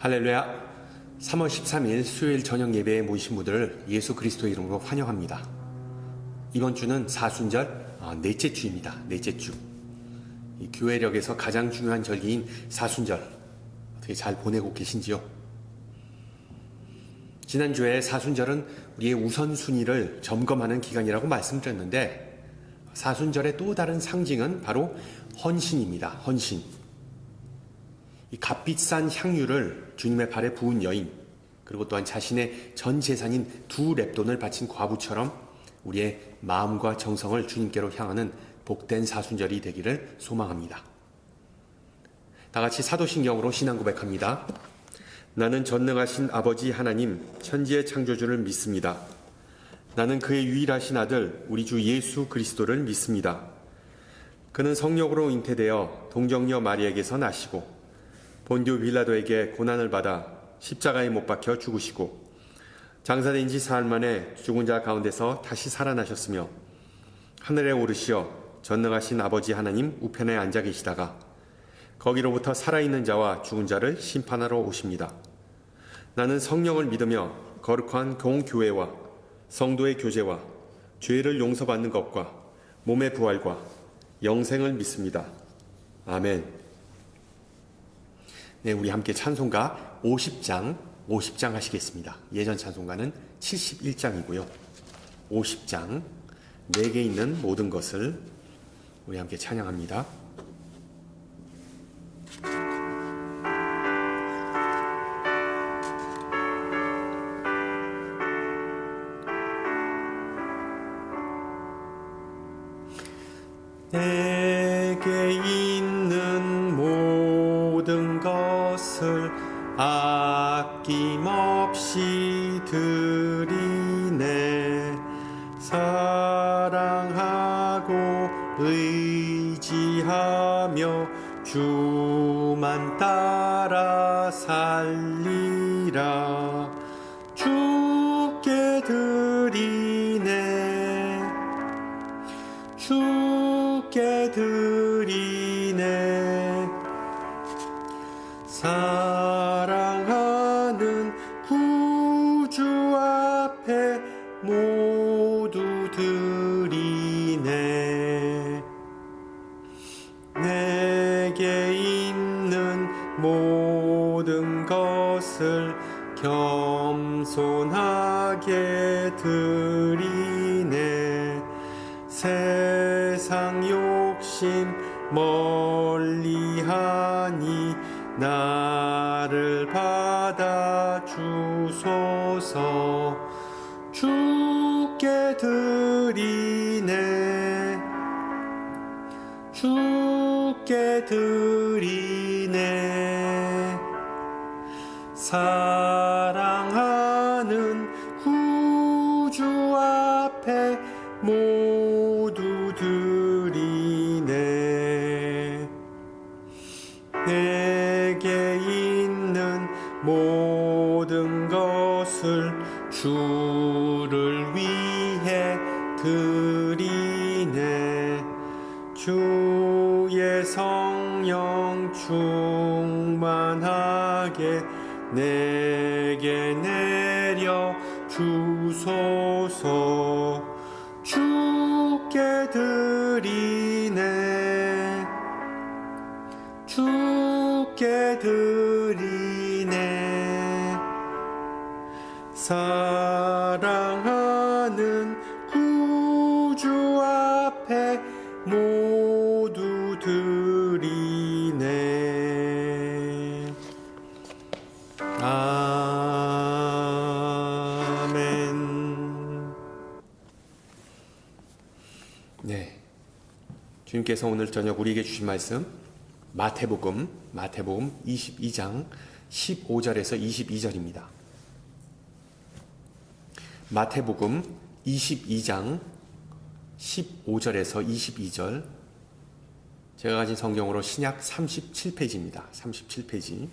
할렐루야. 3월 13일 수요일 저녁 예배에 모이신 분들을 예수 그리스도의 이름으로 환영합니다. 이번 주는 사순절 넷째 주입니다. 넷째 주. 이 교회력에서 가장 중요한 절기인 사순절 어떻게 잘 보내고 계신지요? 지난주에 사순절은 우리의 우선순위를 점검하는 기간이라고 말씀드렸는데, 사순절의 또 다른 상징은 바로 헌신입니다. 헌신. 이 값비싼 향유를 주님의 발에 부은 여인, 그리고 또한 자신의 전 재산인 2렙돈을 바친 과부처럼 우리의 마음과 정성을 주님께로 향하는 복된 사순절이 되기를 소망합니다. 다 같이 사도신경으로 신앙 고백합니다. 나는 전능하신 아버지 하나님, 천지의 창조주를 믿습니다. 나는 그의 유일하신 아들 우리 주 예수 그리스도를 믿습니다. 그는 성령으로 잉태되어 동정녀 마리에게서 나시고 본디오 빌라도에게 고난을 받아 십자가에 못 박혀 죽으시고 장사된 지 사흘 만에 죽은 자 가운데서 다시 살아나셨으며 하늘에 오르시어 전능하신 아버지 하나님 우편에 앉아 계시다가 거기로부터 살아있는 자와 죽은 자를 심판하러 오십니다. 나는 성령을 믿으며 거룩한 공교회와 성도의 교제와 죄를 용서받는 것과 몸의 부활과 영생을 믿습니다. 아멘. 네, 우리 함께 찬송가 50장 하시겠습니다. 예전 찬송가는 71장이고요. 50장, 내게 있는 모든 것을 우리 함께 찬양합니다. 내게 있는 모든 것을 아낌없이 드리네. 사랑하고 의지하며 주만 따라 살리라. 주께 드리네. 주께 드리네. 사랑하는 구주 앞에 모두 드리네. 내게 있는 모든 것을 겸손하게 드리네. 세상 욕심 멀리하니 나를 받아 주소서. 주께 드리네. 주께 드리네. 사랑하는 구주 앞에 모두 드리네. 내게 있는 모든 것을 주를 위해 드리네. 주의 성령 충만하게 내게 내려 주소서. 주께 드리네. 주께 드리네. 사랑하는 구주 앞에 모두 드리네. 아멘. 네, 주님께서 오늘 저녁 우리에게 주신 말씀 마태복음 22장 15절에서 22절입니다. 마태복음 22장 15절에서 22절, 제가 가진 성경으로 신약 37페이지입니다. 37페이지.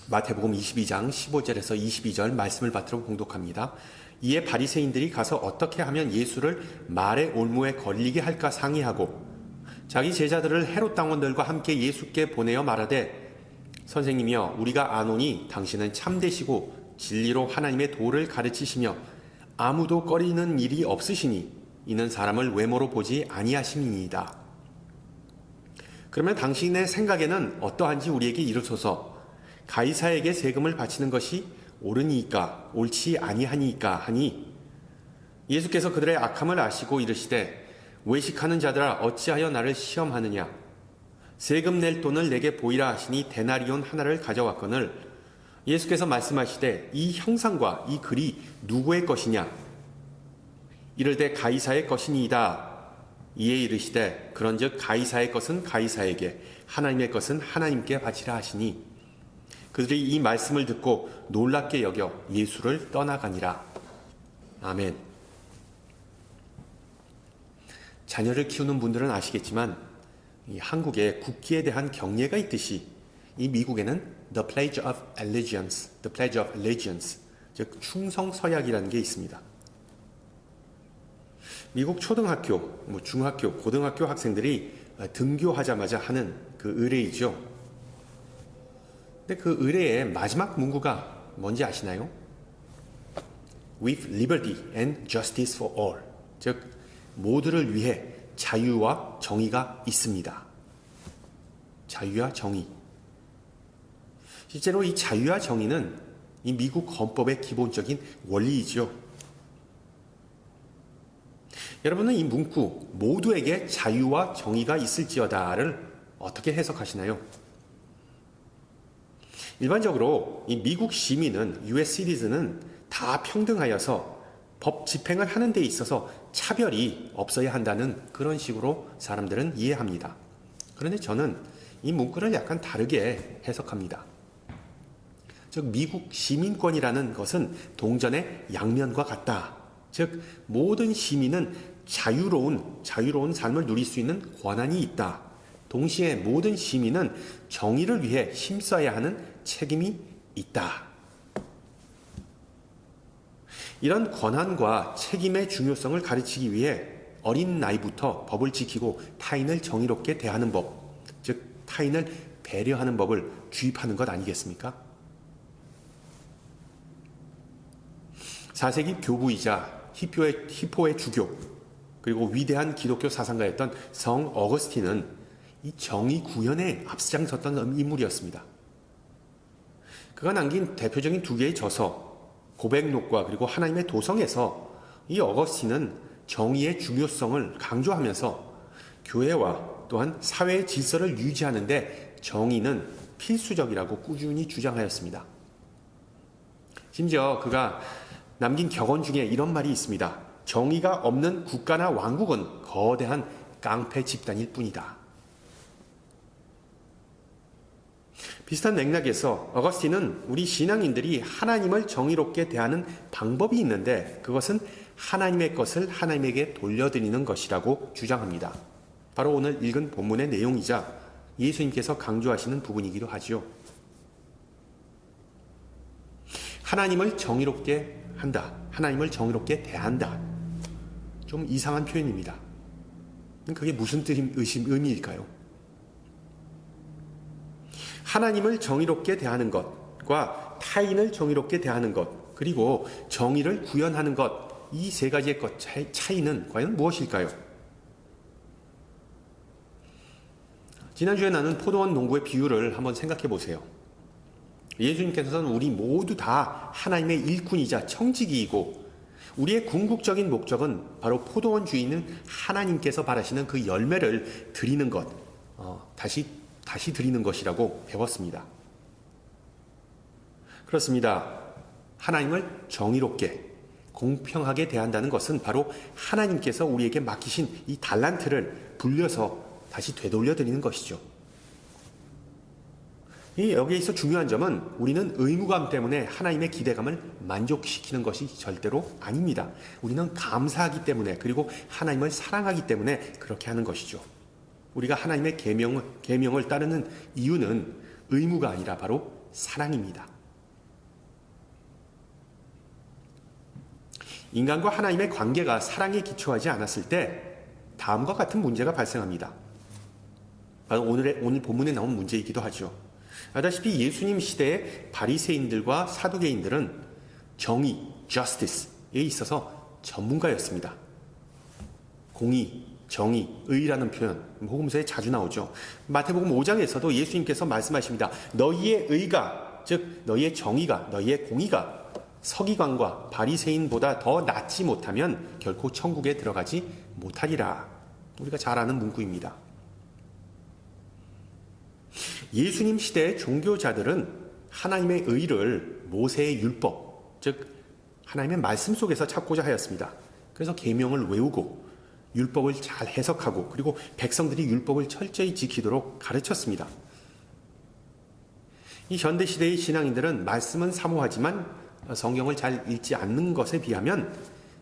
마태복음 22장 15절에서 22절 말씀을 받들어 봉독합니다. 이에 바리새인들이 가서 어떻게 하면 예수를 말의 올무에 걸리게 할까 상의하고 자기 제자들을 헤롯 당원들과 함께 예수께 보내어 말하되 선생님이여 우리가 아노니 당신은 참되시고 진리로 하나님의 도를 가르치시며 아무도 꺼리는 일이 없으시니 이는 사람을 외모로 보지 아니하심이니이다. 그러면 당신의 생각에는 어떠한지 우리에게 이르소서. 가이사에게 세금을 바치는 것이 옳으니까 옳지 아니하니까 하니 예수께서 그들의 악함을 아시고 이르시되 외식하는 자들아 어찌하여 나를 시험하느냐. 세금 낼 돈을 내게 보이라 하시니 데나리온 하나를 가져왔거늘 예수께서 말씀하시되 이 형상과 이 글이 누구의 것이냐. 이르되 가이사의 것이니이다. 이에 이르시되 그런즉 가이사의 것은 가이사에게 하나님의 것은 하나님께 바치라 하시니 그들이 이 말씀을 듣고 놀랍게 여겨 예수를 떠나가니라. 아멘. 자녀를 키우는 분들은 아시겠지만 이 한국에 국기에 대한 경례가 있듯이 이 미국에는 The Pledge of Allegiance, 즉 충성 서약이라는 게 있습니다. 미국 초등학교, 중학교, 고등학교 학생들이 등교하자마자 하는 그 의례이죠. 근데 그 의례의 마지막 문구가 뭔지 아시나요? With liberty and justice for all. 즉 모두를 위해 자유와 정의가 있습니다. 자유와 정의. 실제로 이 자유와 정의는 이 미국 헌법의 기본적인 원리이죠. 여러분은 이 문구 모두에게 자유와 정의가 있을지어다를 어떻게 해석하시나요? 일반적으로 이 미국 시민은 US 시티즌은 다 평등하여서 법 집행을 하는 데 있어서 차별이 없어야 한다는 그런 식으로 사람들은 이해합니다. 그런데 저는 이 문구를 약간 다르게 해석합니다. 즉 미국 시민권이라는 것은 동전의 양면과 같다. 즉 모든 시민은 자유로운 삶을 누릴 수 있는 권한이 있다. 동시에 모든 시민은 정의를 위해 힘써야 하는 책임이 있다. 이런 권한과 책임의 중요성을 가르치기 위해 어린 나이부터 법을 지키고 타인을 정의롭게 대하는 법, 즉 타인을 배려하는 법을 주입하는 것 아니겠습니까? 4세기 교부이자 히포의 주교, 그리고 위대한 기독교 사상가였던 성 어거스틴은 이 정의 구현에 앞장섰던 인물이었습니다. 그가 남긴 대표적인 두 개의 저서, 고백록과 그리고 하나님의 도성에서 이 어거스틴은 정의의 중요성을 강조하면서 교회와 또한 사회의 질서를 유지하는 데 정의는 필수적이라고 꾸준히 주장하였습니다. 심지어 그가 남긴 격언 중에 이런 말이 있습니다. 정의가 없는 국가나 왕국은 거대한 깡패 집단일 뿐이다. 비슷한 맥락에서 어거스틴은 우리 신앙인들이 하나님을 정의롭게 대하는 방법이 있는데 그것은 하나님의 것을 하나님에게 돌려드리는 것이라고 주장합니다. 바로 오늘 읽은 본문의 내용이자 예수님께서 강조하시는 부분이기도 하지요. 하나님을 정의롭게 한다. 하나님을 정의롭게 대한다. 좀 이상한 표현입니다. 그게 무슨 의미일까요? 하나님을 정의롭게 대하는 것과 타인을 정의롭게 대하는 것, 그리고 정의를 구현하는 것, 이 세 가지의 것 차이는 과연 무엇일까요? 지난주에 나눈 포도원 농부의 비유를 한번 생각해 보세요. 예수님께서는 우리 모두 다 하나님의 일꾼이자 청지기이고 우리의 궁극적인 목적은 바로 포도원 주인은 하나님께서 바라시는 그 열매를 드리는 것, 다시 드리는 것이라고 배웠습니다. 그렇습니다. 하나님을 정의롭게, 공평하게 대한다는 것은 바로 하나님께서 우리에게 맡기신 이 달란트를 불려서 다시 되돌려 드리는 것이죠. 여기에서 중요한 점은 우리는 의무감 때문에 하나님의 기대감을 만족시키는 것이 절대로 아닙니다. 우리는 감사하기 때문에 그리고 하나님을 사랑하기 때문에 그렇게 하는 것이죠. 우리가 하나님의 계명을 따르는 이유는 의무가 아니라 바로 사랑입니다. 인간과 하나님의 관계가 사랑에 기초하지 않았을 때 다음과 같은 문제가 발생합니다. 바로 오늘 본문에 나온 문제이기도 하죠. 아다시피 예수님 시대의 바리새인들과 사두개인들은 정의, justice에 있어서 전문가였습니다. 공의, 정의, 의라는 표현 복음서에 자주 나오죠. 마태복음 5장에서도 예수님께서 말씀하십니다. 너희의 의가, 즉 너희의 정의가, 너희의 공의가 서기관과 바리새인보다 더 낫지 못하면 결코 천국에 들어가지 못하리라. 우리가 잘 아는 문구입니다. 예수님 시대의 종교자들은 하나님의 의를 모세의 율법, 즉 하나님의 말씀 속에서 찾고자 하였습니다. 그래서 계명을 외우고 율법을 잘 해석하고 그리고 백성들이 율법을 철저히 지키도록 가르쳤습니다. 이 현대시대의 신앙인들은 말씀은 사모하지만 성경을 잘 읽지 않는 것에 비하면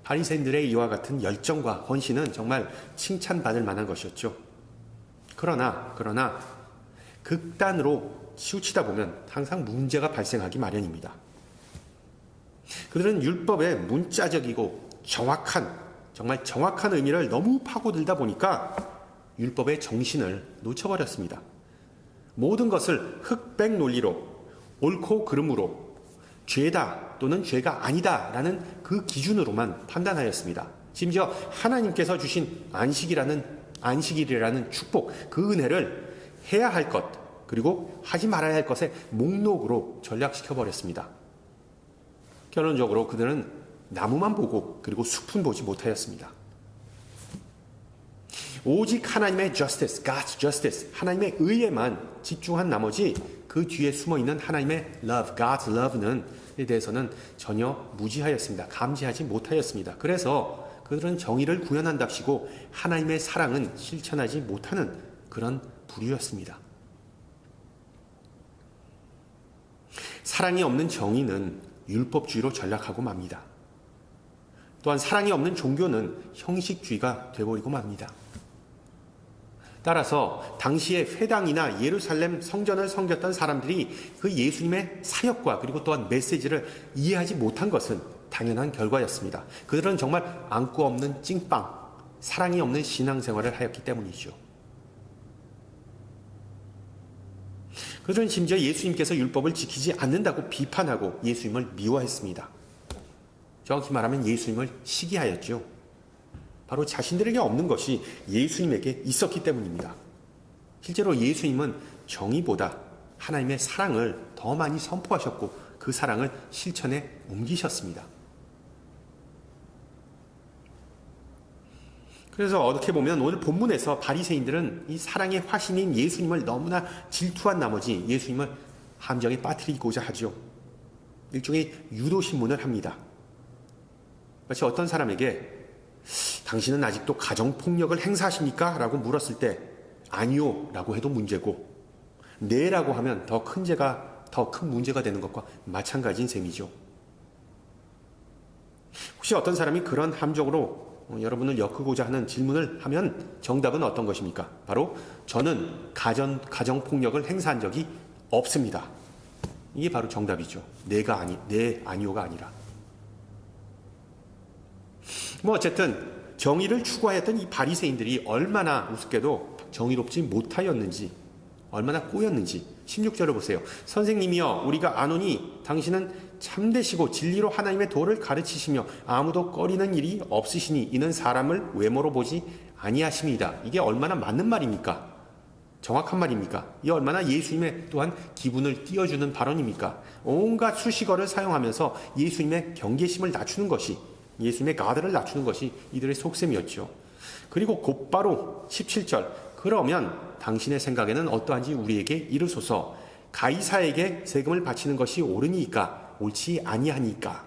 바리새인들의 이와 같은 열정과 헌신은 정말 칭찬받을 만한 것이었죠. 그러나 극단으로 치우치다 보면 항상 문제가 발생하기 마련입니다. 그들은 율법의 문자적이고 정말 정확한 의미를 너무 파고들다 보니까 율법의 정신을 놓쳐버렸습니다. 모든 것을 흑백 논리로, 옳고 그름으로, 죄다 또는 죄가 아니다 라는 그 기준으로만 판단하였습니다. 심지어 하나님께서 주신 안식일이라는 축복, 그 은혜를 해야 할 것, 그리고 하지 말아야 할 것의 목록으로 전락시켜버렸습니다. 결론적으로 그들은 나무만 보고 그리고 숲은 보지 못하였습니다. 오직 하나님의 justice, God's justice, 하나님의 의에만 집중한 나머지 그 뒤에 숨어있는 하나님의 love, God's love에 대해서는 전혀 무지하였습니다. 감지하지 못하였습니다. 그래서 그들은 정의를 구현한답시고 하나님의 사랑은 실천하지 못하는 그런 부류였습니다. 사랑이 없는 정의는 율법주의로 전락하고 맙니다. 또한 사랑이 없는 종교는 형식주의가 되어버리고 맙니다. 따라서 당시에 회당이나 예루살렘 성전을 섬겼던 사람들이 그 예수님의 사역과 그리고 또한 메시지를 이해하지 못한 것은 당연한 결과였습니다. 그들은 정말 안고 없는 찐빵, 사랑이 없는 신앙생활을 하였기 때문이죠. 그들은 심지어 예수님께서 율법을 지키지 않는다고 비판하고 예수님을 미워했습니다. 정확히 말하면 예수님을 시기하였죠. 바로 자신들에게 없는 것이 예수님에게 있었기 때문입니다. 실제로 예수님은 정의보다 하나님의 사랑을 더 많이 선포하셨고 그 사랑을 실천에 옮기셨습니다. 그래서 어떻게 보면 오늘 본문에서 바리새인들은 이 사랑의 화신인 예수님을 너무나 질투한 나머지 예수님을 함정에 빠뜨리고자 하죠. 일종의 유도신문을 합니다. 마치 어떤 사람에게 당신은 아직도 가정폭력을 행사하십니까? 라고 물었을 때 아니요 라고 해도 문제고 네 라고 하면 더 큰 문제가 되는 것과 마찬가지인 셈이죠. 혹시 어떤 사람이 그런 함정으로 여러분을 엮고자 하는 질문을 하면 정답은 어떤 것입니까? 바로 저는 가정폭력을 행사한 적이 없습니다. 이게 바로 정답이죠. 네 아니요가 아니라. 어쨌든 정의를 추구하였던 이 바리새인들이 얼마나 우습게도 정의롭지 못하였는지, 얼마나 꼬였는지 16절을 보세요. 선생님이여 우리가 아노니 당신은 참되시고 진리로 하나님의 도를 가르치시며 아무도 꺼리는 일이 없으시니 이는 사람을 외모로 보지 아니하심이다. 이게 얼마나 맞는 말입니까? 정확한 말입니까? 이게 얼마나 예수님의 또한 기분을 띄워주는 발언입니까? 온갖 수식어를 사용하면서 예수님의 경계심을 낮추는 것이, 예수님의 가드를 낮추는 것이 이들의 속셈이었죠. 그리고 곧바로 17절 그러면 당신의 생각에는 어떠한지 우리에게 이르소서. 가이사에게 세금을 바치는 것이 옳으니까 옳지 아니하니까.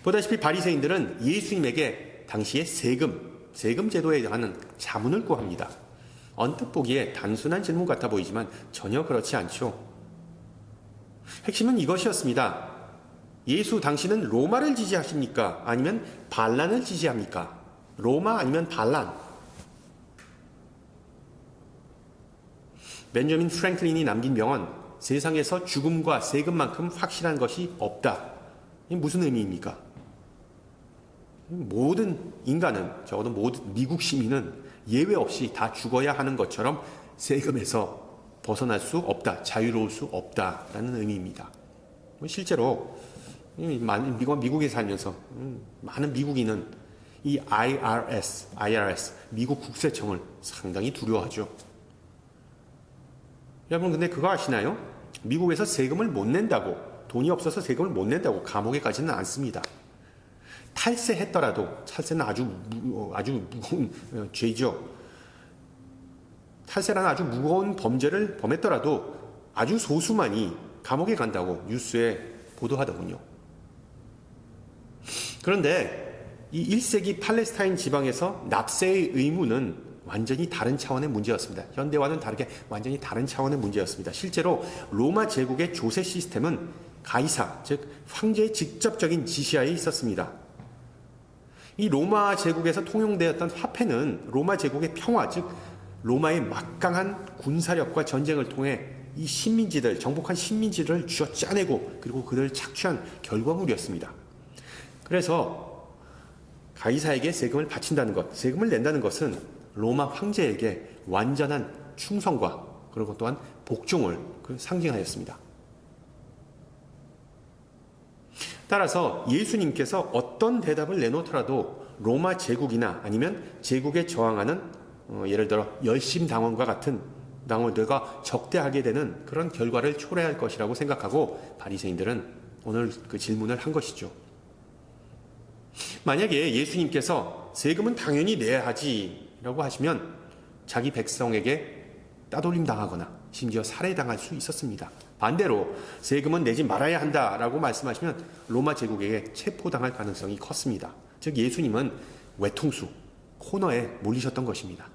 보다시피 바리새인들은 예수님에게 당시의 세금 제도에 대한 자문을 구합니다. 언뜻 보기에 단순한 질문 같아 보이지만 전혀 그렇지 않죠. 핵심은 이것이었습니다. 예수 당신은 로마를 지지하십니까? 아니면 반란을 지지합니까? 로마 아니면 반란? 벤저민 프랭클린이 남긴 명언, 세상에서 죽음과 세금만큼 확실한 것이 없다. 이게 무슨 의미입니까? 모든 인간은, 적어도 모든 미국 시민은 예외 없이 다 죽어야 하는 것처럼 세금에서 벗어날 수 없다, 자유로울 수 없다라는 의미입니다. 실제로 미국에 살면서 많은 미국인은 이 IRS, 미국 국세청을 상당히 두려워하죠. 여러분 근데 그거 아시나요? 미국에서 세금을 못 낸다고, 돈이 없어서 세금을 못 낸다고 감옥에 가지는 않습니다. 탈세했더라도, 탈세는 아주 무거운 죄죠. 탈세라는 아주 무거운 범죄를 범했더라도 아주 소수만이 감옥에 간다고 뉴스에 보도하더군요. 그런데 이 1세기 팔레스타인 지방에서 납세의 의무는 완전히 다른 차원의 문제였습니다. 현대와는 다르게 완전히 다른 차원의 문제였습니다. 실제로 로마 제국의 조세 시스템은 가이사, 즉 황제의 직접적인 지시하에 있었습니다. 이 로마 제국에서 통용되었던 화폐는 로마 제국의 평화, 즉 로마의 막강한 군사력과 전쟁을 통해 이 식민지들, 정복한 식민지를 쥐어 짜내고 그리고 그들을 착취한 결과물이었습니다. 그래서 가이사에게 세금을 바친다는 것, 세금을 낸다는 것은 로마 황제에게 완전한 충성과 그리고 또한 복종을 상징하였습니다. 따라서 예수님께서 어떤 대답을 내놓더라도 로마 제국이나 아니면 제국에 저항하는 예를 들어 열심당원과 같은 당원들과 적대하게 되는 그런 결과를 초래할 것이라고 생각하고 바리새인들은 오늘 그 질문을 한 것이죠. 만약에 예수님께서 세금은 당연히 내야 하지 라고 하시면 자기 백성에게 따돌림 당하거나 심지어 살해당할 수 있었습니다. 반대로 세금은 내지 말아야 한다라고 말씀하시면 로마 제국에게 체포당할 가능성이 컸습니다. 즉 예수님은 외통수, 코너에 몰리셨던 것입니다.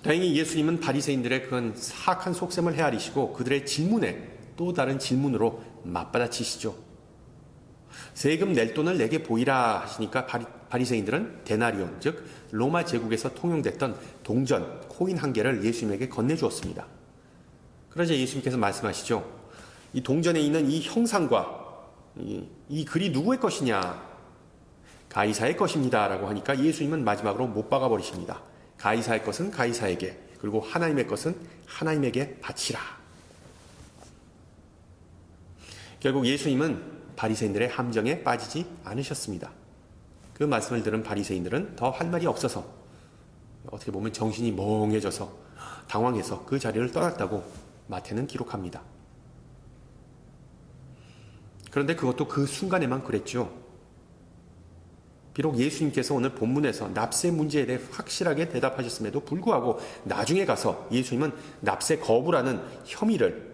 다행히 예수님은 바리새인들의 그런 사악한 속셈을 헤아리시고 그들의 질문에 또 다른 질문으로 맞받아치시죠. 세금 낼 돈을 내게 보이라 하시니까 바리새인들은 데나리온, 즉 로마 제국에서 통용됐던 동전, 코인 한 개를 예수님에게 건네주었습니다. 그러자 예수님께서 말씀하시죠. 이 동전에 있는 이 형상과 이 글이 누구의 것이냐? 가이사의 것입니다 라고 하니까 예수님은 마지막으로 못 박아버리십니다. 가이사의 것은 가이사에게, 그리고 하나님의 것은 하나님에게 바치라. 결국 예수님은 바리새인들의 함정에 빠지지 않으셨습니다. 그 말씀을 들은 바리새인들은 더 할 말이 없어서 어떻게 보면 정신이 멍해져서 당황해서 그 자리를 떠났다고 마태는 기록합니다. 그런데 그것도 그 순간에만 그랬죠. 비록 예수님께서 오늘 본문에서 납세 문제에 대해 확실하게 대답하셨음에도 불구하고 나중에 가서 예수님은 납세 거부라는 혐의를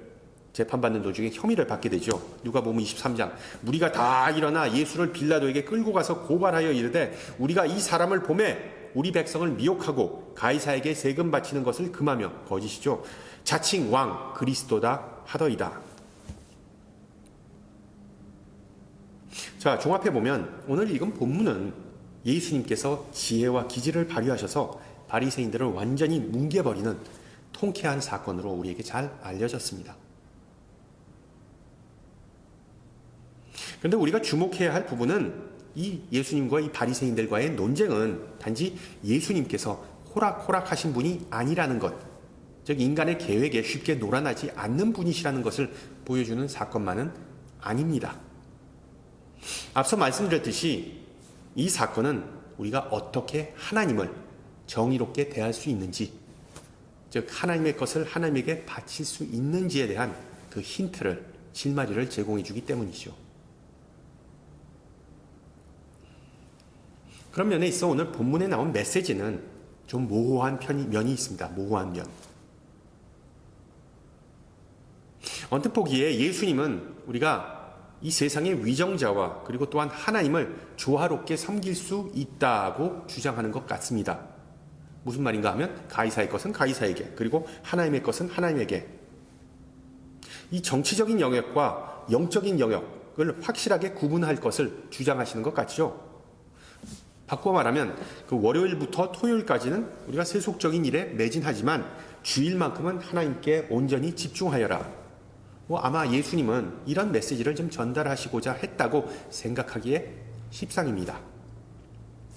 재판받는 도중에 혐의를 받게 되죠. 누가복음 23장 무리가 다 일어나 예수를 빌라도에게 끌고 가서 고발하여 이르되 우리가 이 사람을 보매 우리 백성을 미혹하고 가이사에게 세금 바치는 것을 금하며 거짓이죠. 자칭 왕 그리스도다 하더이다. 자, 종합해 보면 오늘 읽은 본문은 예수님께서 지혜와 기지를 발휘하셔서 바리새인들을 완전히 뭉개버리는 통쾌한 사건으로 우리에게 잘 알려졌습니다. 그런데 우리가 주목해야 할 부분은 이 예수님과 이 바리새인들과의 논쟁은 단지 예수님께서 호락호락하신 분이 아니라는 것, 즉 인간의 계획에 쉽게 놀아나지 않는 분이시라는 것을 보여주는 사건만은 아닙니다. 앞서 말씀드렸듯이 이 사건은 우리가 어떻게 하나님을 정의롭게 대할 수 있는지, 즉 하나님의 것을 하나님에게 바칠 수 있는지에 대한 그 힌트를, 실마리를 제공해 주기 때문이죠. 그런 면에 있어 오늘 본문에 나온 메시지는 좀 모호한 면이 있습니다. 모호한 면. 언뜻 보기에 예수님은 우리가 이 세상의 위정자와 그리고 또한 하나님을 조화롭게 섬길 수 있다고 주장하는 것 같습니다. 무슨 말인가 하면 가이사의 것은 가이사에게, 그리고 하나님의 것은 하나님에게. 이 정치적인 영역과 영적인 영역을 확실하게 구분할 것을 주장하시는 것 같죠. 바꿔 말하면 그 월요일부터 토요일까지는 우리가 세속적인 일에 매진하지만 주일만큼은 하나님께 온전히 집중하여라. 아마 예수님은 이런 메시지를 좀 전달하시고자 했다고 생각하기에 십상입니다.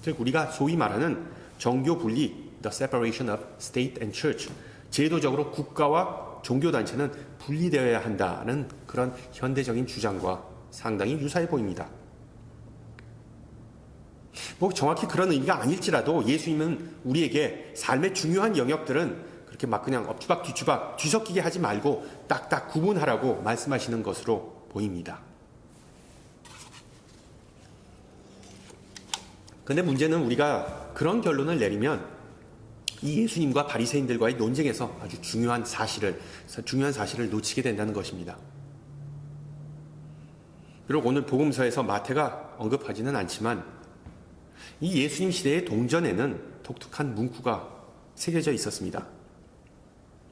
즉 우리가 소위 말하는 정교 분리, the separation of state and church, 제도적으로 국가와 종교단체는 분리되어야 한다는 그런 현대적인 주장과 상당히 유사해 보입니다. 뭐 정확히 그런 의미가 아닐지라도 예수님은 우리에게 삶의 중요한 영역들은 그렇게 막 그냥 엎치박 뒤치박 뒤섞이게 하지 말고 딱딱 구분하라고 말씀하시는 것으로 보입니다. 근데 문제는 우리가 그런 결론을 내리면 이 예수님과 바리새인들과의 논쟁에서 아주 중요한 사실을 놓치게 된다는 것입니다. 비록 오늘 복음서에서 마태가 언급하지는 않지만 이 예수님 시대의 동전에는 독특한 문구가 새겨져 있었습니다.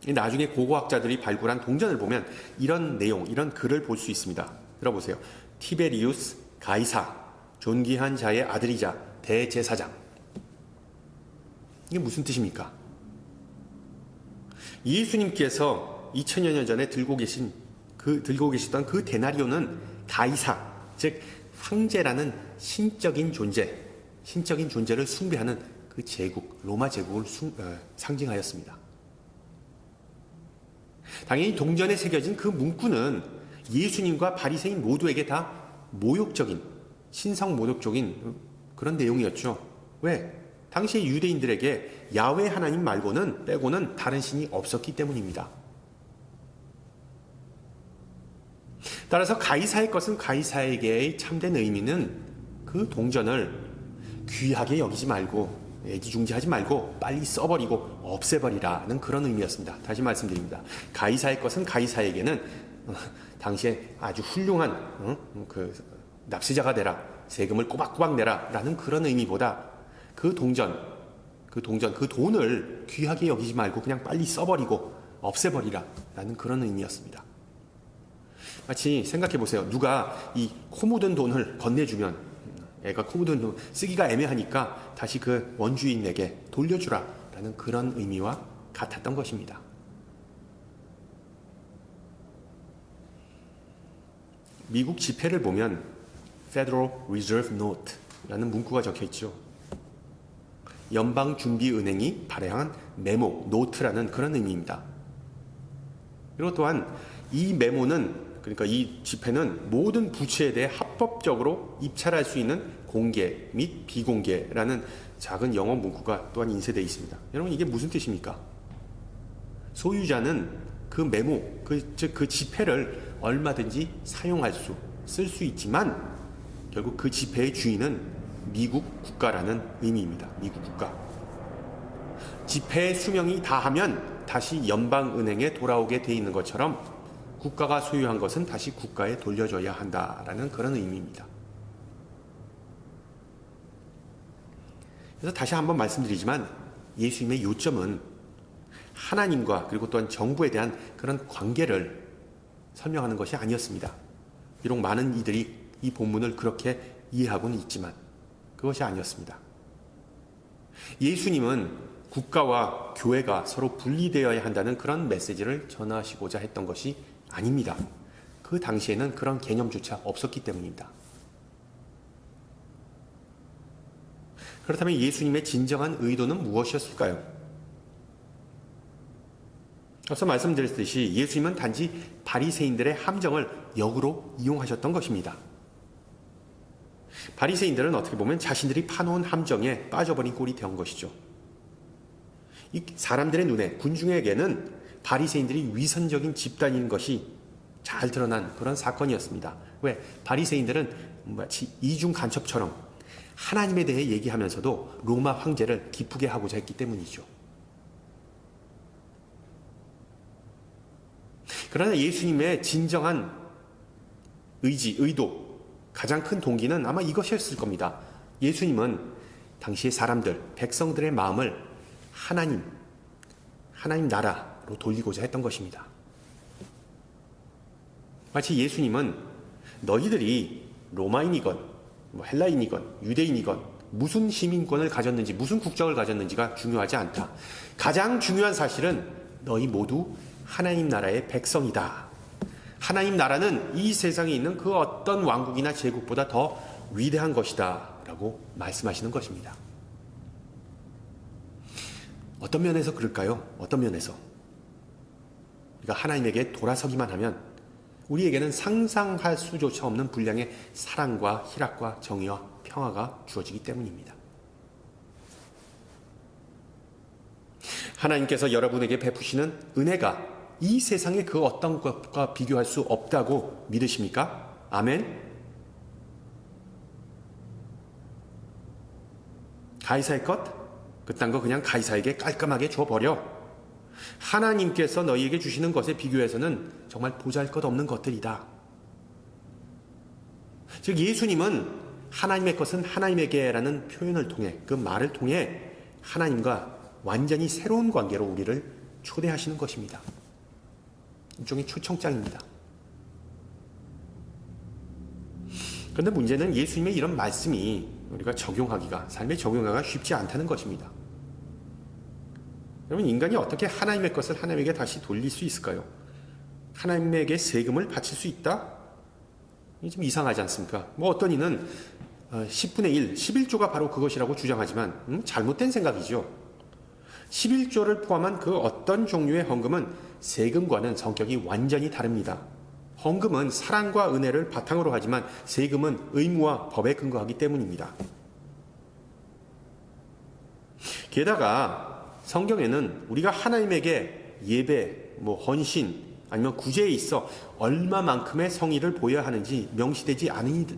나중에 고고학자들이 발굴한 동전을 보면 이런 내용, 이런 글을 볼 수 있습니다. 들어보세요. 티베리우스 가이사, 존귀한 자의 아들이자 대제사장. 이게 무슨 뜻입니까? 예수님께서 2000여 년 전에 들고 계시던 그 데나리오는 가이사, 즉 황제라는 신적인 존재를 숭배하는 그 제국, 로마 제국을 상징하였습니다. 당연히 동전에 새겨진 그 문구는 예수님과 바리새인 모두에게 다 모욕적인, 신성 모독적인 그런 내용이었죠. 왜? 당시 유대인들에게 야훼 하나님 빼고는 다른 신이 없었기 때문입니다. 따라서 가이사의 것은 가이사에게의 참된 의미는 그 동전을 귀하게 여기지 말고 애지중지하지 말고 빨리 써버리고 없애버리라는 그런 의미였습니다. 다시 말씀드립니다. 가이사의 것은 가이사에게는 당시에 아주 훌륭한 그 납세자가 되라, 세금을 꼬박꼬박 내라라는 그런 의미보다 그 돈을 귀하게 여기지 말고 그냥 빨리 써버리고 없애버리라라는 그런 의미였습니다. 마치 생각해 보세요. 누가 이 코 묻은 돈을 건네주면 애가 코 묻은 돈 쓰기가 애매하니까 다시 그 원주인에게 돌려주라라는 그런 의미와 같았던 것입니다. 미국 지폐를 보면 Federal Reserve Note라는 문구가 적혀 있죠. 연방준비은행이 발행한 메모, 노트라는 그런 의미입니다. 그리고 또한 이 메모는, 그러니까 이 지폐는 모든 부채에 대해 합법적으로 입찰할 수 있는 공개 및 비공개라는 작은 영어 문구가 또한 인쇄되어 있습니다. 여러분, 이게 무슨 뜻입니까? 소유자는 그 메모, 즉 그 지폐를 얼마든지 쓸 수 있지만 결국 그 지폐의 주인은 미국 국가라는 의미입니다. 미국 국가. 지폐의 수명이 다하면 다시 연방은행에 돌아오게 돼 있는 것처럼 국가가 소유한 것은 다시 국가에 돌려줘야 한다라는 그런 의미입니다. 그래서 다시 한번 말씀드리지만 예수님의 요점은 하나님과 그리고 또한 정부에 대한 그런 관계를 설명하는 것이 아니었습니다. 비록 많은 이들이 이 본문을 그렇게 이해하고는 있지만 그것이 아니었습니다. 예수님은 국가와 교회가 서로 분리되어야 한다는 그런 메시지를 전하시고자 했던 것이 아닙니다. 그 당시에는 그런 개념조차 없었기 때문입니다. 그렇다면 예수님의 진정한 의도는 무엇이었을까요? 앞서 말씀드렸듯이 예수님은 단지 바리새인들의 함정을 역으로 이용하셨던 것입니다. 바리새인들은 어떻게 보면 자신들이 파놓은 함정에 빠져버린 꼴이 된 것이죠. 이 사람들의 눈에, 군중에게는 바리새인들이 위선적인 집단인 것이 잘 드러난 그런 사건이었습니다. 왜? 바리새인들은 마치 이중 간첩처럼 하나님에 대해 얘기하면서도 로마 황제를 기쁘게 하고자 했기 때문이죠. 그러나 예수님의 진정한 의도, 가장 큰 동기는 아마 이것이었을 겁니다. 예수님은 당시의 사람들, 백성들의 마음을 하나님 나라로 돌리고자 했던 것입니다. 마치 예수님은 너희들이 로마인이건 헬라인이건 유대인이건 무슨 시민권을 가졌는지 무슨 국적을 가졌는지가 중요하지 않다. 가장 중요한 사실은 너희 모두 하나님 나라의 백성이다. 하나님 나라는 이 세상에 있는 그 어떤 왕국이나 제국보다 더 위대한 것이다 라고 말씀하시는 것입니다. 어떤 면에서 그럴까요? 어떤 면에서? 우리가 하나님에게 돌아서기만 하면 우리에게는 상상할 수조차 없는 분량의 사랑과 희락과 정의와 평화가 주어지기 때문입니다. 하나님께서 여러분에게 베푸시는 은혜가 이 세상의 그 어떤 것과 비교할 수 없다고 믿으십니까? 아멘? 가이사의 것? 그딴 거 그냥 가이사에게 깔끔하게 줘버려. 하나님께서 너희에게 주시는 것에 비교해서는 정말 보잘것없는 것들이다. 즉 예수님은 하나님의 것은 하나님에게라는 표현을 통해, 그 말을 통해 하나님과 완전히 새로운 관계로 우리를 초대하시는 것입니다. 일종의 초청장입니다. 그런데 문제는 예수님의 이런 말씀이 우리가 삶에 적용하기가 쉽지 않다는 것입니다. 여러분, 인간이 어떻게 하나님의 것을 하나님에게 다시 돌릴 수 있을까요? 하나님에게 세금을 바칠 수 있다? 이게 좀 이상하지 않습니까? 어떤 이는 10분의 1, 11조가 바로 그것이라고 주장하지만 잘못된 생각이죠. 11조를 포함한 그 어떤 종류의 헌금은 세금과는 성격이 완전히 다릅니다. 헌금은 사랑과 은혜를 바탕으로 하지만 세금은 의무와 법에 근거하기 때문입니다. 게다가 성경에는 우리가 하나님에게 예배, 헌신, 아니면 구제에 있어 얼마만큼의 성의를 보여야 하는지 명시되지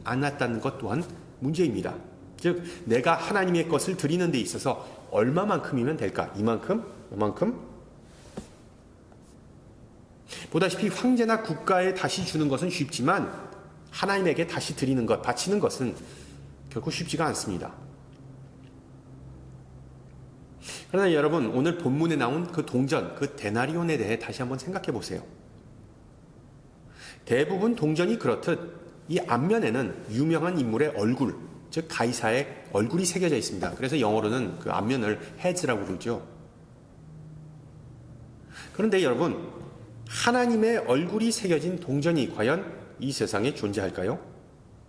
않았다는 것 또한 문제입니다. 즉 내가 하나님의 것을 드리는 데 있어서 얼마만큼이면 될까? 이만큼? 이만큼? 보다시피 황제나 국가에 다시 주는 것은 쉽지만 하나님에게 다시 드리는 것, 바치는 것은 결코 쉽지가 않습니다. 그러나 여러분, 오늘 본문에 나온 그 동전, 그 데나리온에 대해 다시 한번 생각해 보세요. 대부분 동전이 그렇듯 이 앞면에는 유명한 인물의 얼굴, 즉 가이사의 얼굴이 새겨져 있습니다. 그래서 영어로는 그 앞면을 헤즈라고 부르죠. 그런데 여러분, 하나님의 얼굴이 새겨진 동전이 과연 이 세상에 존재할까요?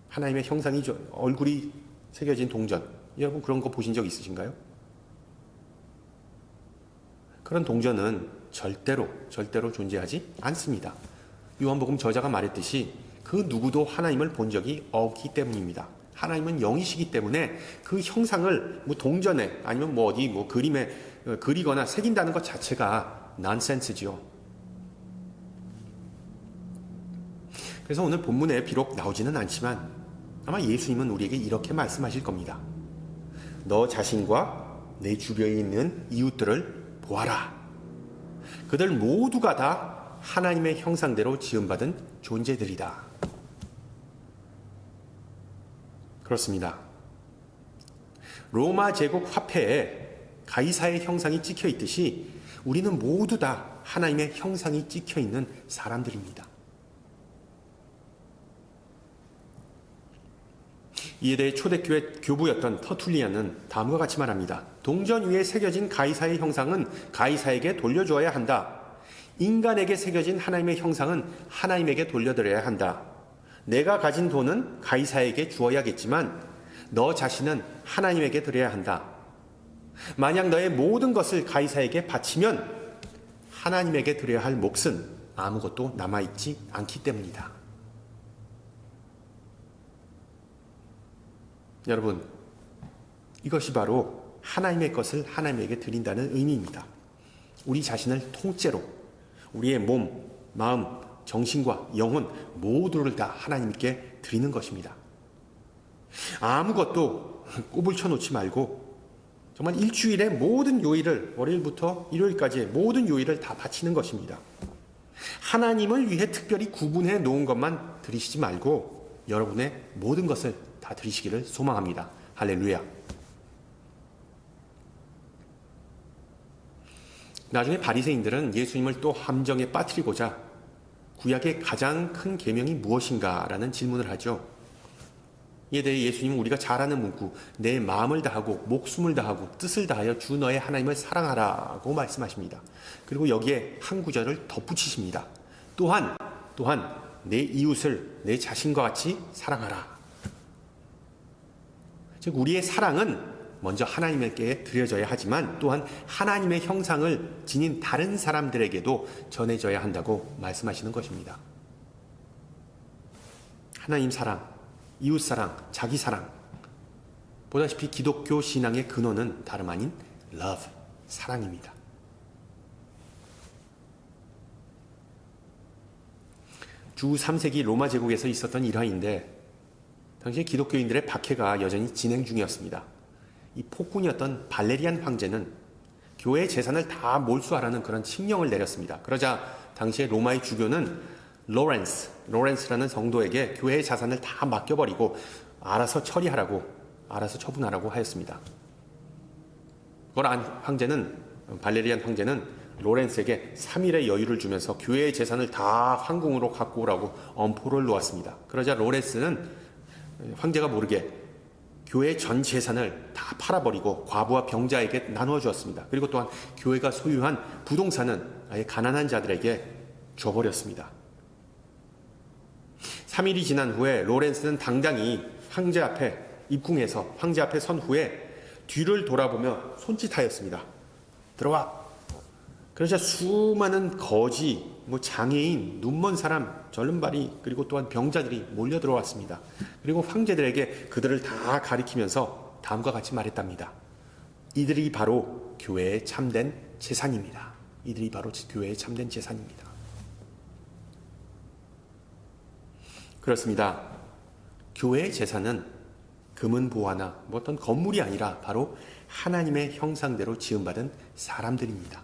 하나님의 형상이 얼굴이 새겨진 동전, 여러분 그런 거 보신 적 있으신가요? 그런 동전은 절대로 존재하지 않습니다. 요한복음 저자가 말했듯이 그 누구도 하나님을 본 적이 없기 때문입니다. 하나님은 영이시기 때문에 그 형상을 동전에 아니면 어디 그림에 그리거나 새긴다는 것 자체가 난센스지요. 그래서 오늘 본문에 비록 나오지는 않지만 아마 예수님은 우리에게 이렇게 말씀하실 겁니다. 너 자신과 내 주변에 있는 이웃들을 보아라. 그들 모두가 다 하나님의 형상대로 지음받은 존재들이다. 그렇습니다. 로마 제국 화폐에 가이사의 형상이 찍혀 있듯이 우리는 모두 다 하나님의 형상이 찍혀 있는 사람들입니다. 이에 대해 초대교회 교부였던 터툴리안은 다음과 같이 말합니다. 동전 위에 새겨진 가이사의 형상은 가이사에게 돌려주어야 한다. 인간에게 새겨진 하나님의 형상은 하나님에게 돌려드려야 한다. 내가 가진 돈은 가이사에게 주어야겠지만 너 자신은 하나님에게 드려야 한다. 만약 너의 모든 것을 가이사에게 바치면 하나님에게 드려야 할 몫은 아무것도 남아있지 않기 때문이다. 여러분, 이것이 바로 하나님의 것을 하나님에게 드린다는 의미입니다. 우리 자신을 통째로 우리의 몸, 마음, 정신과 영혼 모두를 다 하나님께 드리는 것입니다. 아무것도 꼽을 쳐놓지 말고 정말 일주일의 모든 요일을, 월요일부터 일요일까지의 모든 요일을 다 바치는 것입니다. 하나님을 위해 특별히 구분해 놓은 것만 드리시지 말고 여러분의 모든 것을 다 드리시기를 소망합니다. 할렐루야. 나중에 바리새인들은 예수님을 또 함정에 빠뜨리고자 구약의 가장 큰 계명이 무엇인가라는 질문을 하죠. 이에 대해 예수님은 우리가 잘 아는 문구, 내 마음을 다하고 목숨을 다하고 뜻을 다하여 주 너의 하나님을 사랑하라고 말씀하십니다. 그리고 여기에 한 구절을 덧붙이십니다. 또한 내 이웃을 내 자신과 같이 사랑하라. 즉 우리의 사랑은 먼저 하나님께 드려져야 하지만 또한 하나님의 형상을 지닌 다른 사람들에게도 전해져야 한다고 말씀하시는 것입니다. 하나님 사랑, 이웃 사랑, 자기 사랑. 보다시피 기독교 신앙의 근원은 다름 아닌 love, 사랑입니다. 주 3세기 로마 제국에서 있었던 일화인데 당시 기독교인들의 박해가 여전히 진행 중이었습니다. 이 폭군이었던 발레리안 황제는 교회의 재산을 다 몰수하라는 그런 칙령을 내렸습니다. 그러자 당시의 로마의 주교는 로렌스라는 성도에게 교회의 자산을 다 맡겨버리고 알아서 처리하라고, 알아서 처분하라고 하였습니다. 그걸 안 발레리안 황제는 로렌스에게 3일의 여유를 주면서 교회의 재산을 다 황궁으로 갖고 오라고 엄포를 놓았습니다. 그러자 로렌스는 황제가 모르게 교회의 전 재산을 다 팔아버리고 과부와 병자에게 나누어 주었습니다. 그리고 또한 교회가 소유한 부동산은 아예 가난한 자들에게 줘버렸습니다. 3일이 지난 후에 로렌스는 당당히 황제 앞에 입궁해서 황제 앞에 선 후에 뒤를 돌아보며 손짓하였습니다. 들어와. 그러자 수많은 거지, 장애인, 눈먼 사람, 절름발이 그리고 또한 병자들이 몰려 들어왔습니다. 그리고 황제들에게 그들을 다 가리키면서 다음과 같이 말했답니다. 이들이 바로 교회의 참된 재산입니다. 이들이 바로 교회의 참된 재산입니다. 그렇습니다. 교회의 재산은 금은 보화나 어떤 건물이 아니라 바로 하나님의 형상대로 지음받은 사람들입니다.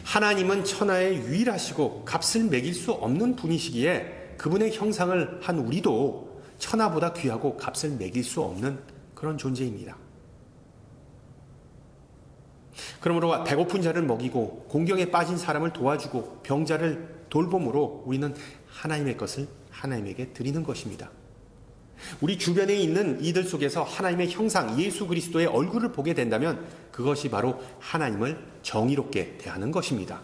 하나님은 천하에 유일하시고 값을 매길 수 없는 분이시기에 그분의 형상을 한 우리도 천하보다 귀하고 값을 매길 수 없는 그런 존재입니다. 그러므로 배고픈 자를 먹이고 공경에 빠진 사람을 도와주고 병자를 돌봄으로 우리는 하나님의 것을 하나님에게 드리는 것입니다. 우리 주변에 있는 이들 속에서 하나님의 형상 예수 그리스도의 얼굴을 보게 된다면 그것이 바로 하나님을 정의롭게 대하는 것입니다.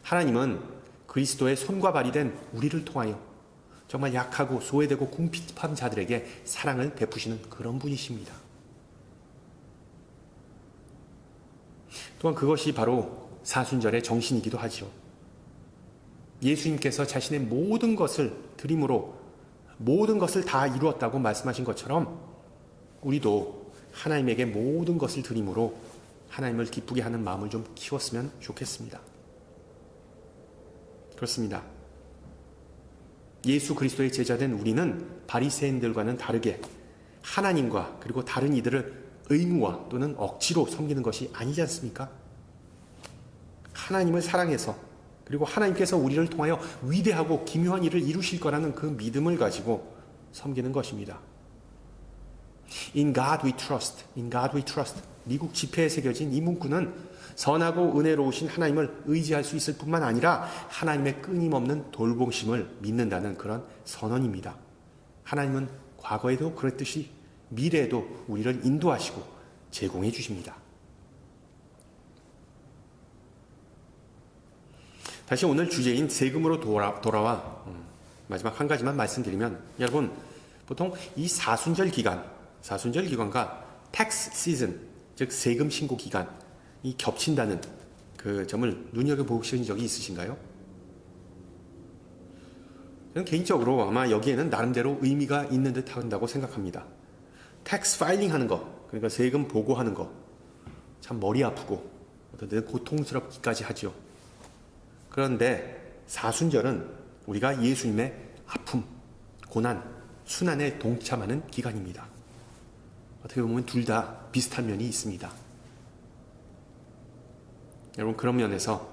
하나님은 그리스도의 손과 발이 된 우리를 통하여 정말 약하고 소외되고 궁핍한 자들에게 사랑을 베푸시는 그런 분이십니다. 또한 그것이 바로 사순절의 정신이기도 하죠. 예수님께서 자신의 모든 것을 드림으로 모든 것을 다 이루었다고 말씀하신 것처럼 우리도 하나님에게 모든 것을 드림으로 하나님을 기쁘게 하는 마음을 좀 키웠으면 좋겠습니다. 그렇습니다. 예수 그리스도의 제자된 우리는 바리새인들과는 다르게 하나님과 그리고 다른 이들을 의무와 또는 억지로 섬기는 것이 아니지 않습니까? 하나님을 사랑해서 그리고 하나님께서 우리를 통하여 위대하고 기묘한 일을 이루실 거라는 그 믿음을 가지고 섬기는 것입니다. In God we trust. In God we trust. 미국 지폐에 새겨진 이 문구는 선하고 은혜로우신 하나님을 의지할 수 있을 뿐만 아니라 하나님의 끊임없는 돌보심을 믿는다는 그런 선언입니다. 하나님은 과거에도 그랬듯이 미래에도 우리를 인도하시고 제공해 주십니다. 다시 오늘 주제인 세금으로 돌아와 마지막 한 가지만 말씀드리면 여러분 보통 이 사순절 기간과 텍스 시즌 즉 세금 신고 기간이 겹친다는 그 점을 눈여겨보신 적이 있으신가요? 저는 개인적으로 아마 여기에는 나름대로 의미가 있는 듯 한다고 생각합니다. 텍스 파일링 하는 거, 그러니까 세금 보고하는 거 참 머리 아프고 어떤 때는 고통스럽기까지 하죠. 그런데 사순절은 우리가 예수님의 아픔, 고난, 순환에 동참하는 기간입니다. 어떻게 보면 둘 다 비슷한 면이 있습니다. 여러분 그런 면에서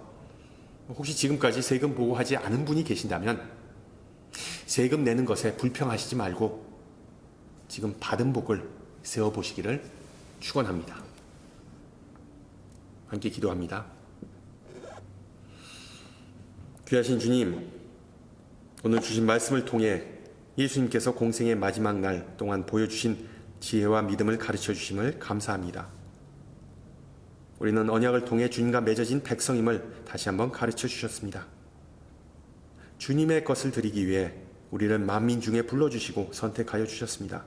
혹시 지금까지 세금 보고하지 않은 분이 계신다면 세금 내는 것에 불평하시지 말고 지금 받은 복을 세워보시기를 축원합니다. 함께 기도합니다. 귀하신 주님, 오늘 주신 말씀을 통해 예수님께서 공생의 마지막 날 동안 보여주신 지혜와 믿음을 가르쳐 주심을 감사합니다. 우리는 언약을 통해 주님과 맺어진 백성임을 다시 한번 가르쳐 주셨습니다. 주님의 것을 드리기 위해 우리를 만민 중에 불러주시고 선택하여 주셨습니다.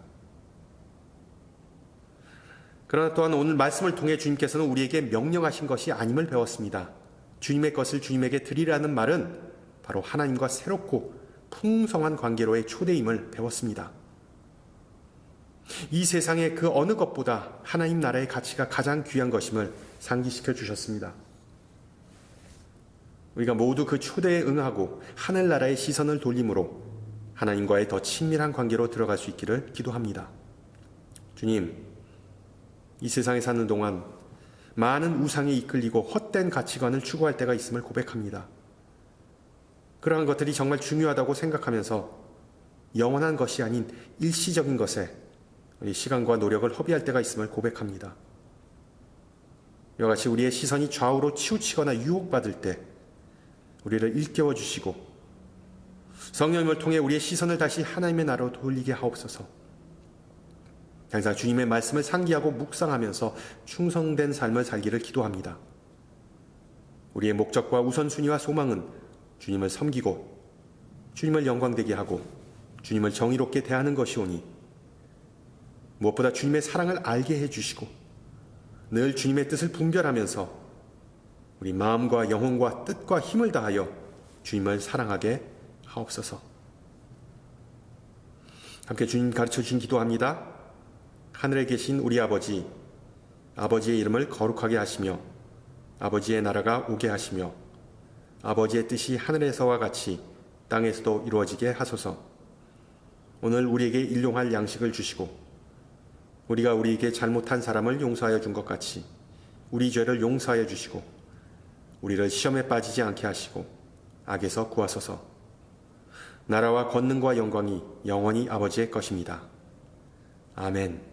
그러나 또한 오늘 말씀을 통해 주님께서는 우리에게 명령하신 것이 아님을 배웠습니다. 주님의 것을 주님에게 드리라는 말은 바로 하나님과 새롭고 풍성한 관계로의 초대임을 배웠습니다. 이 세상의 그 어느 것보다 하나님 나라의 가치가 가장 귀한 것임을 상기시켜 주셨습니다. 우리가 모두 그 초대에 응하고 하늘나라의 시선을 돌림으로 하나님과의 더 친밀한 관계로 들어갈 수 있기를 기도합니다. 주님, 이 세상에 사는 동안 많은 우상에 이끌리고 헛된 가치관을 추구할 때가 있음을 고백합니다. 그러한 것들이 정말 중요하다고 생각하면서 영원한 것이 아닌 일시적인 것에 우리 시간과 노력을 허비할 때가 있음을 고백합니다. 이와 같이 우리의 시선이 좌우로 치우치거나 유혹받을 때 우리를 일깨워 주시고 성령님을 통해 우리의 시선을 다시 하나님의 나라로 돌리게 하옵소서. 항상 주님의 말씀을 상기하고 묵상하면서 충성된 삶을 살기를 기도합니다. 우리의 목적과 우선순위와 소망은 주님을 섬기고 주님을 영광되게 하고 주님을 정의롭게 대하는 것이오니 무엇보다 주님의 사랑을 알게 해주시고 늘 주님의 뜻을 분별하면서 우리 마음과 영혼과 뜻과 힘을 다하여 주님을 사랑하게 하옵소서. 함께 주님 가르쳐 주신 기도합니다. 하늘에 계신 우리 아버지, 아버지의 이름을 거룩하게 하시며 아버지의 나라가 오게 하시며 아버지의 뜻이 하늘에서와 같이 땅에서도 이루어지게 하소서. 오늘 우리에게 일용할 양식을 주시고 우리가 우리에게 잘못한 사람을 용서하여 준 것 같이 우리 죄를 용서하여 주시고 우리를 시험에 빠지지 않게 하시고 악에서 구하소서. 나라와 권능과 영광이 영원히 아버지의 것입니다. 아멘.